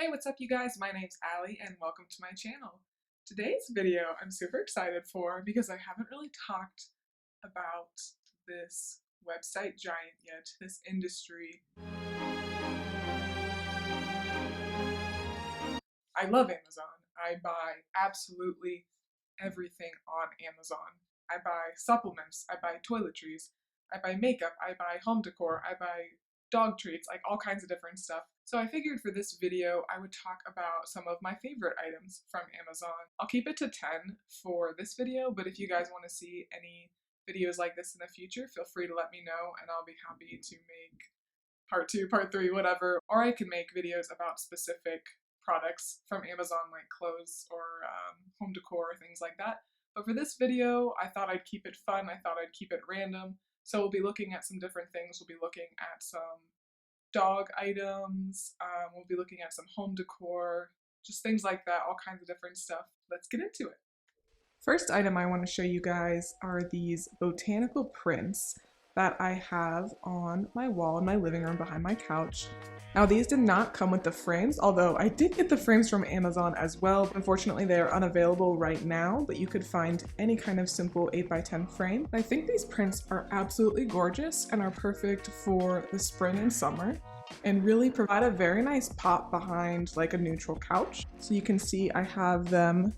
Hey, what's up you guys? My name's Allie and welcome to my channel. Today's video I'm super excited for because I haven't really talked about this website giant yet, this industry. I love Amazon. I buy absolutely everything on Amazon. I buy supplements, I buy toiletries, I buy makeup, I buy home decor, I buy dog treats, like all kinds of different stuff. So I figured for this video I would talk about some of my favorite items from Amazon. I'll keep it to 10 for this video, but if you guys want to see any videos like this in the future, feel free to let me know and I'll be happy to make part 2, part 3, whatever. Or I can make videos about specific products from Amazon like clothes or home decor, things like that. But for this video, I thought I'd keep it fun, I thought I'd keep it random. So we'll be looking at some different things. We'll be looking at some dog items, we'll be looking at some home decor, just things like that, all kinds of different stuff. Let's get into it. First item I want to show you guys are these botanical prints that I have on my wall in my living room behind my couch. Now these did not come with the frames, although I did get the frames from Amazon as well. Unfortunately they are unavailable right now, but you could find any kind of simple 8x10 frame. I think these prints are absolutely gorgeous and are perfect for the spring and summer and really provide a very nice pop behind like a neutral couch. So you can see I have them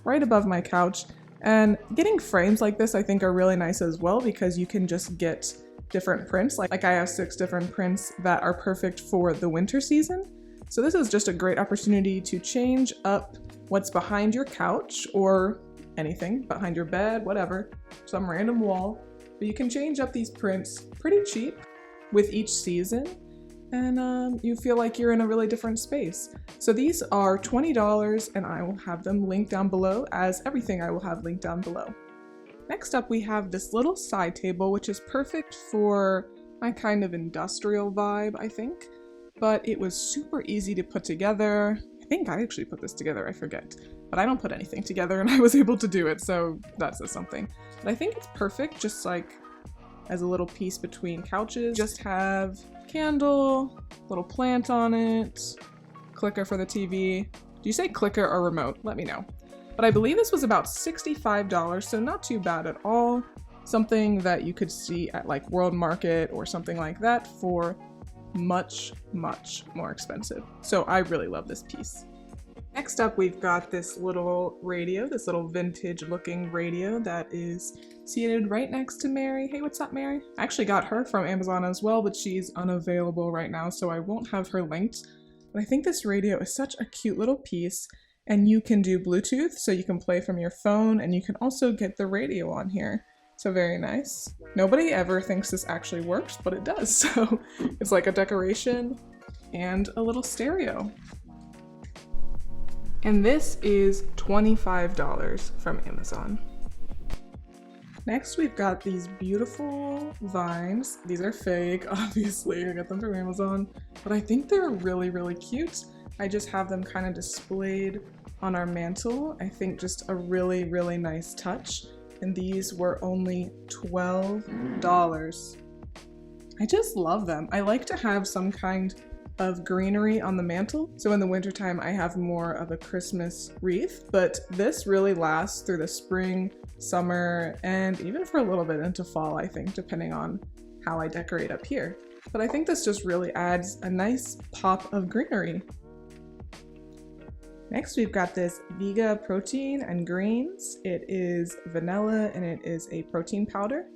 right above my couch, and getting frames like this I think are really nice as well because you can just get different prints. Like I have 6 different prints that are perfect for the winter season. So this is just a great opportunity to change up what's behind your couch or anything behind your bed, whatever, some random wall. But you can change up these prints pretty cheap with each season and you feel like you're in a really different space. So these are $20 and I will have them linked down below, as everything I will have linked down below. Next up we have this little side table, which is perfect for my kind of industrial vibe, I think. But it was super easy to put together. I think I actually put this together, I forget. But I don't put anything together and I was able to do it, so that says something. But I think it's perfect just like as a little piece between couches. Just have candle, little plant on it, clicker for the TV. Do you say clicker or remote? Let me know. But I believe this was about $65, so not too bad at all. Something that you could see at like World Market or something like that for much, much more expensive. So I really love this piece. Next up, we've got this little radio, this little vintage looking radio that is seated right next to Mary. Hey, what's up, Mary? I actually got her from Amazon as well, but she's unavailable right now, so I won't have her linked. But I think this radio is such a cute little piece. And you can do Bluetooth, so you can play from your phone, and you can also get the radio on here. So very nice. Nobody ever thinks this actually works, but it does. So it's like a decoration and a little stereo. And this is $25 from Amazon. Next, we've got these beautiful vines. These are fake, obviously. I got them from Amazon, but I think they're really, really cute. I just have them kind of displayed on our mantle. I think just a really, really nice touch. And these were only $12. I just love them. I like to have some kind of greenery on the mantle. So in the wintertime, I have more of a Christmas wreath, but this really lasts through the spring, summer, and even for a little bit into fall, I think, depending on how I decorate up here. But I think this just really adds a nice pop of greenery. Next, we've got this Vega protein and greens. It is vanilla and it is a protein powder,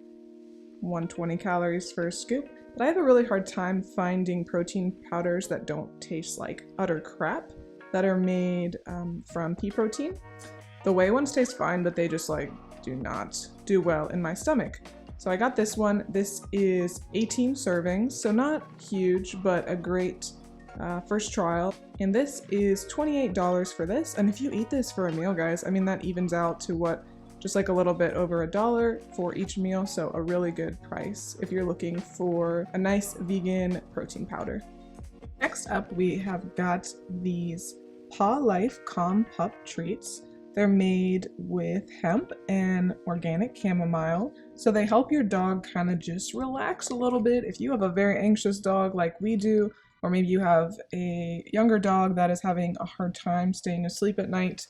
120 calories for a scoop. But I have a really hard time finding protein powders that don't taste like utter crap, that are made from pea protein. The whey ones taste fine, but they just like do not do well in my stomach. So I got this one. This is 18 servings, so not huge, but a great first trial. And this is $28 for this. And if you eat this for a meal, guys, I mean, that evens out to what? Just like a little bit over $1 for each meal. So a really good price if you're looking for a nice vegan protein powder. Next up, we have got these Paw Life Calm Pup Treats. They're made with hemp and organic chamomile. So they help your dog kind of just relax a little bit. If you have a very anxious dog like we do, or maybe you have a younger dog that is having a hard time staying asleep at night,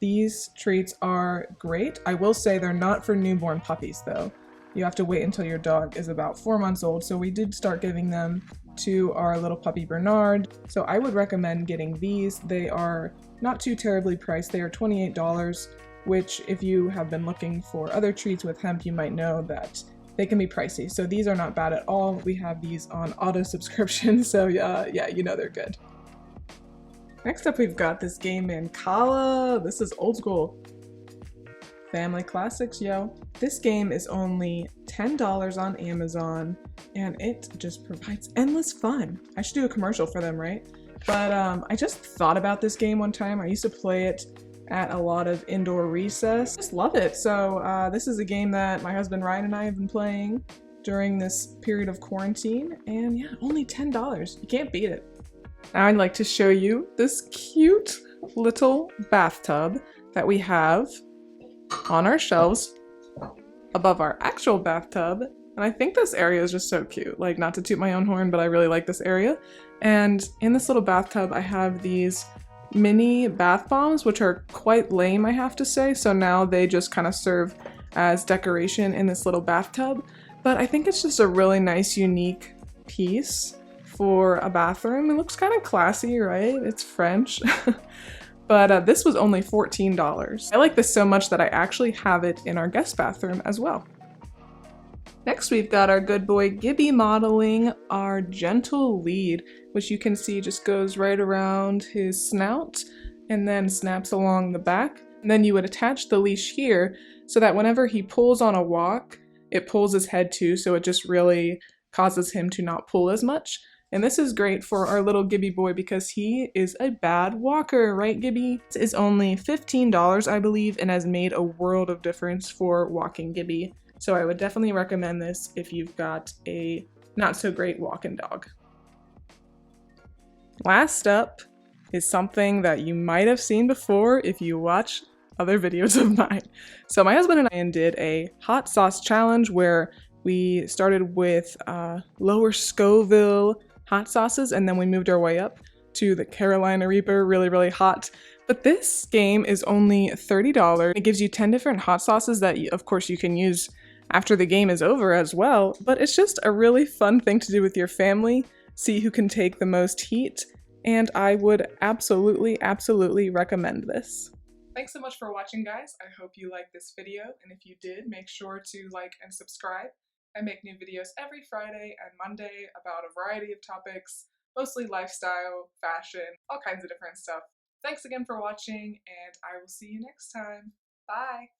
these treats are great. I will say they're not for newborn puppies though. You have to wait until your dog is about 4 months old, so we did start giving them to our little puppy Bernard. So I would recommend getting these. They are not too terribly priced. They are $28, which if you have been looking for other treats with hemp, you might know that they can be pricey. So these are not bad at all. We have these on auto subscription, so yeah, you know they're good. Next up, we've got this game in Kala. This is old school. Family classics, yo. This game is only $10 on Amazon, and it just provides endless fun. I should do a commercial for them, right? But I just thought about this game one time. I used to play it at a lot of indoor recess. Just love it. So this is a game that my husband Ryan and I have been playing during this period of quarantine, and yeah, only $10. You can't beat it. Now I'd like to show you this cute little bathtub that we have on our shelves above our actual bathtub. And I think this area is just so cute. Like, not to toot my own horn, but I really like this area. And in this little bathtub, I have these mini bath bombs, which are quite lame, I have to say. So now they just kind of serve as decoration in this little bathtub. But I think it's just a really nice, unique piece for a bathroom. It looks kind of classy, right? It's French. But this was only $14. I like this so much that I actually have it in our guest bathroom as well. Next, we've got our good boy Gibby modeling our gentle lead, which you can see just goes right around his snout and then snaps along the back. And then you would attach the leash here so that whenever he pulls on a walk, it pulls his head too, so it just really causes him to not pull as much. And this is great for our little Gibby boy because he is a bad walker, right, Gibby? This is only $15, I believe, and has made a world of difference for walking Gibby. So I would definitely recommend this if you've got a not so great walking dog. Last up is something that you might have seen before if you watch other videos of mine. So my husband and I did a hot sauce challenge where we started with lower Scoville hot sauces, and then we moved our way up to the Carolina Reaper, really hot. But this game is only $30. It gives you 10 different hot sauces that of course you can use after the game is over as well, but it's just a really fun thing to do with your family, see who can take the most heat, and I would absolutely recommend this. Thanks so much for watching, guys. I hope you liked this video, and if you did, make sure to like and subscribe. I make new videos every Friday and Monday about a variety of topics, mostly lifestyle, fashion, all kinds of different stuff. Thanks again for watching, and I will see you next time. Bye!